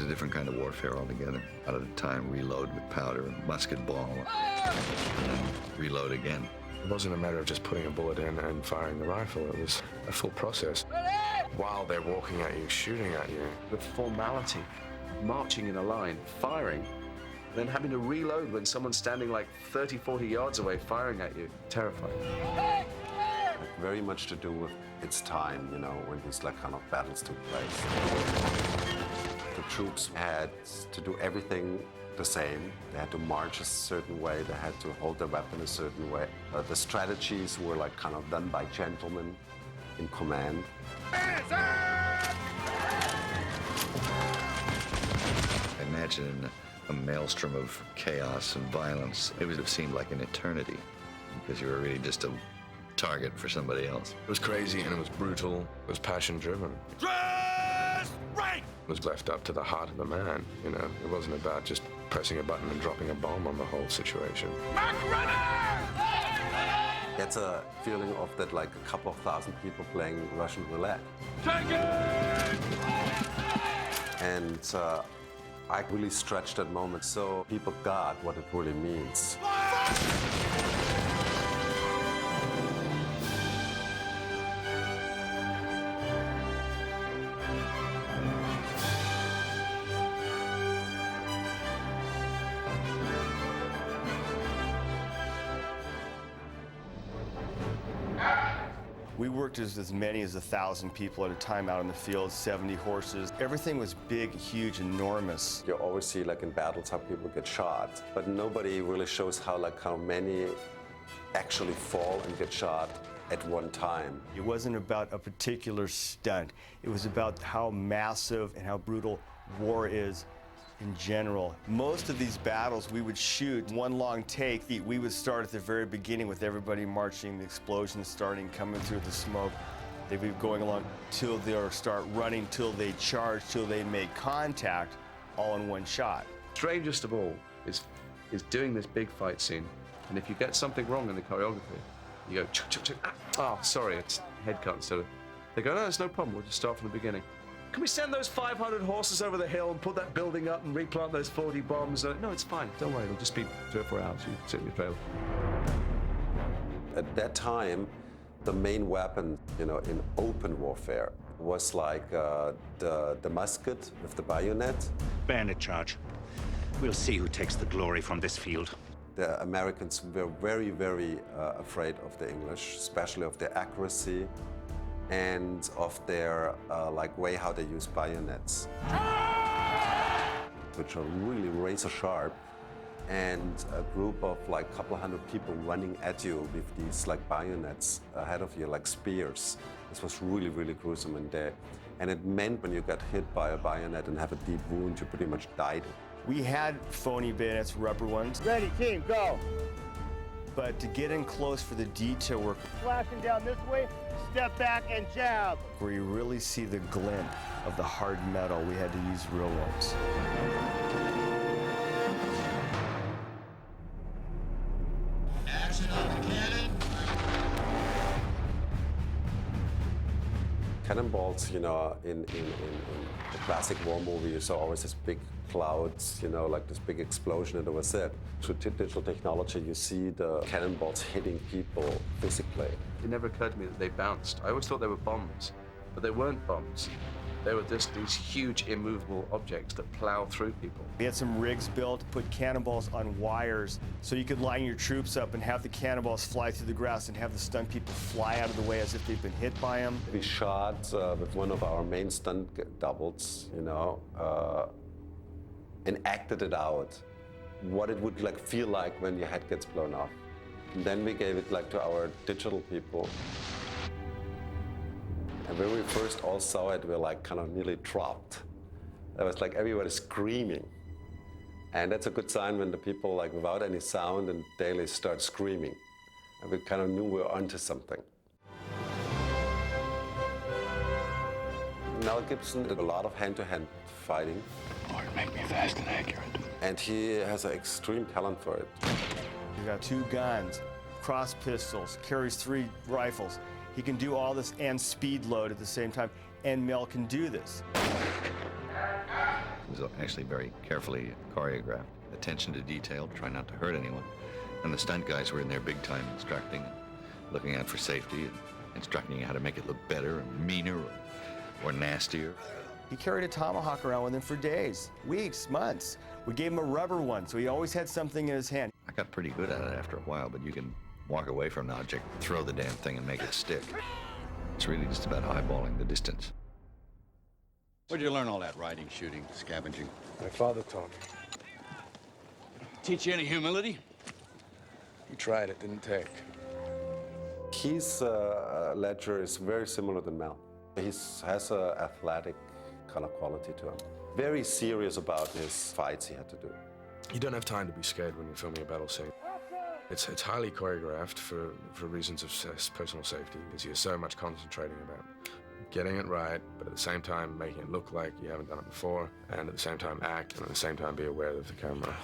a different kind of warfare altogether. Out of the time, reload with powder and musket ball, and then reload again. It wasn't a matter of just putting a bullet in and firing the rifle. It was a full process. While they're walking at you, shooting at you. The formality, marching in a line, firing, then having to reload when someone's standing like 30, 40 yards away firing at you. Terrifying. Very much to do with its time, you know, when these like kind of battles took place. The troops had to do everything the same. They had to march a certain way. They had to hold their weapon a certain way. The strategies were like kind of done by gentlemen in command. Imagine a maelstrom of chaos and violence. It would have seemed like an eternity because you were really just a target for somebody else. It was crazy and it was brutal. It was passion-driven. Dress right! It was left up to the heart of the man, you know. It wasn't about just pressing a button and dropping a bomb on the whole situation. It's a feeling of that like a couple of thousand people playing Russian roulette. Take it! And I really stretched that moment so people got what it really means. We worked as many as 1,000 people at a time out in the field, 70 horses. Everything was big, huge, enormous. You always see like in battles how people get shot, but nobody really shows how many actually fall and get shot at one time. It wasn't about a particular stunt. It was about how massive and how brutal war is in general. Most of these battles we would shoot one long take. We would start at the very beginning with everybody marching, the explosions starting, coming through the smoke. They'd be going along till they start running, till they charge, till they make contact, all in one shot. Strangest of all is doing this big fight scene, and if you get something wrong in the choreography, you go, chuk, chuk, chuk, ah. Oh, sorry, it's head cut instead of... They go, no, it's no problem, we'll just start from the beginning. Can we send those 500 horses over the hill and put that building up and replant those 40 bombs? No, it's fine. Don't worry. It'll just be 3 or 4 hours. You sit in your trailer. At that time, the main weapon, you know, in open warfare was like the musket with the bayonet. Bayonet charge. We'll see who takes the glory from this field. The Americans were very, very afraid of the English, especially of their accuracy and of their way how they use bayonets, which are really razor sharp, and a group of like a couple hundred people running at you with these like bayonets ahead of you like spears. This was really, really gruesome and it meant when you got hit by a bayonet and have a deep wound, you pretty much died. We had phony bayonets, rubber ones. Ready, team, go! But to get in close for the detail work, Flashing down this way, step back and jab. where you really see the glint of the hard metal, we had to use real ones. Action on the cannon. Cannonballs, you know, in the classic war movie, you saw always this big clouds, you know, like this big explosion, and it was it. Through digital technology, you see the cannonballs hitting people physically. It never occurred to me that they bounced. I always thought they were bombs, but they weren't bombs. They were just these huge immovable objects that plow through people. We had some rigs built to put cannonballs on wires so you could line your troops up and have the cannonballs fly through the grass and have the stunt people fly out of the way as if they've been hit by them. We shot with one of our main stunt doubles, you know, and acted it out, what it would like feel like when your head gets blown off. And then we gave it like to our digital people. And when we first all saw it, we were like kind of nearly dropped. It was like everybody screaming. And that's a good sign when the people like without any sound and daily start screaming. And we kind of knew we were onto something. Mel Gibson did a lot of hand-to-hand fighting. Lord, make me fast and accurate. And he has an extreme talent for it. He's got 2 guns, cross pistols, carries 3 rifles. He can do all this and speed load at the same time, and Mel can do this. was actually very carefully choreographed. Attention to detail, try not to hurt anyone. And the stunt guys were in there big time instructing, looking out for safety, and instructing you how to make it look better and meaner or nastier. He carried a tomahawk around with him for days, weeks, months. We gave him a rubber one, so he always had something in his hand. I got pretty good at it after a while, but you can walk away from an object, throw the damn thing, and make it stick. It's really just about eyeballing the distance. Where'd you learn all that riding, shooting, scavenging? My father taught me. Teach you any humility? He tried, it didn't take. Keith's ledger is very similar to Mel. He has an athletic kind of quality to him. Very serious about his fights he had to do. You don't have time to be scared when you're filming a battle scene. It's highly choreographed for reasons of personal safety, because you're so much concentrating about getting it right, but at the same time making it look like you haven't done it before, and at the same time act, and at the same time be aware of the camera.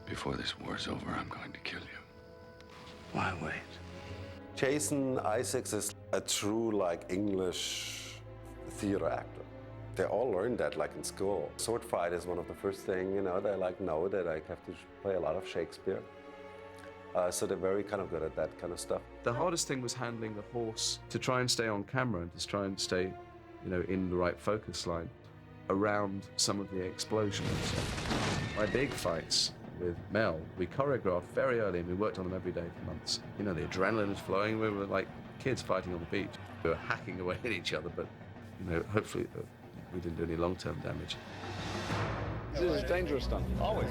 Before this war's over, I'm going to kill you. Why wait? Jason Isaacs is a true, like, English theater actor. They all learned that, like, in school. Sword fight is one of the first things, you know, they, like, know that I have to play a lot of Shakespeare. So they're very kind of good at that kind of stuff. The hardest thing was handling the horse to try and stay on camera and to try and stay, you know, in the right focus line around some of the explosions. My big fights with Mel, we choreographed very early and we worked on them every day for months. You know, the adrenaline was flowing. We were like kids fighting on the beach. We were hacking away at each other, but, you know, hopefully we didn't do any long-term damage. This is dangerous stuff. Always.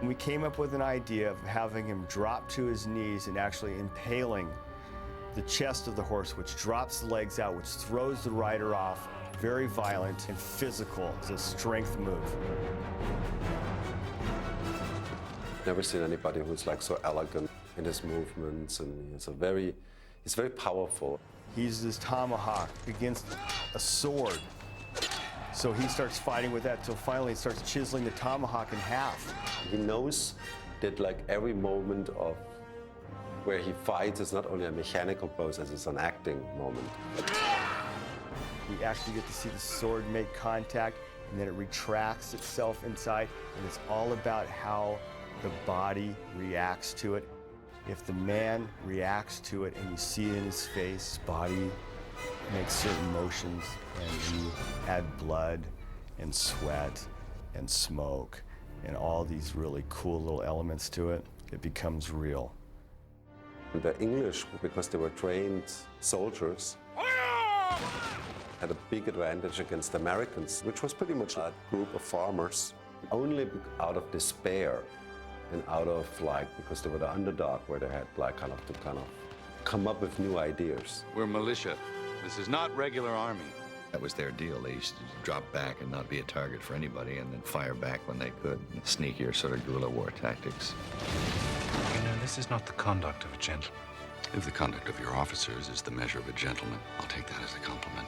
We came up with an idea of having him drop to his knees and actually impaling the chest of the horse, which drops the legs out, which throws the rider off. Very violent and physical. It's a strength move. Never seen anybody who's like so elegant in his movements, and he's very powerful. He uses his tomahawk against a sword. So he starts fighting with that till finally he starts chiseling the tomahawk in half. He knows that like every moment of where he fights is not only a mechanical process, it's an acting moment. You actually get to see the sword make contact, and then it retracts itself inside, and it's all about how the body reacts to it. If the man reacts to it and you see it in his face, body makes certain motions, and you add blood and sweat and smoke and all these really cool little elements to it, it becomes real. The English, because they were trained soldiers, had a big advantage against the Americans, which was pretty much a group of farmers. Only out of despair and out of like, because they were the underdog, where they had like to come up with new ideas. We're militia. This is not regular army. That was their deal. They used to drop back and not be a target for anybody, and then fire back when they could. Sneakier sort of guerrilla war tactics. You know, this is not the conduct of a gentleman. If the conduct of your officers is the measure of a gentleman, I'll take that as a compliment.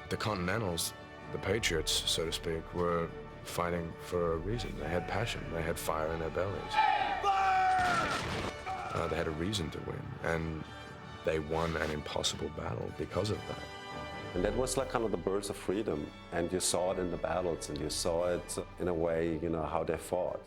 The Continentals, the Patriots, so to speak, were fighting for a reason. They had passion. They had fire in their bellies. They had a reason to win, and they won an impossible battle because of that. And that was like kind of the birth of freedom, and you saw it in the battles, and you saw it in a way, you know, how they fought.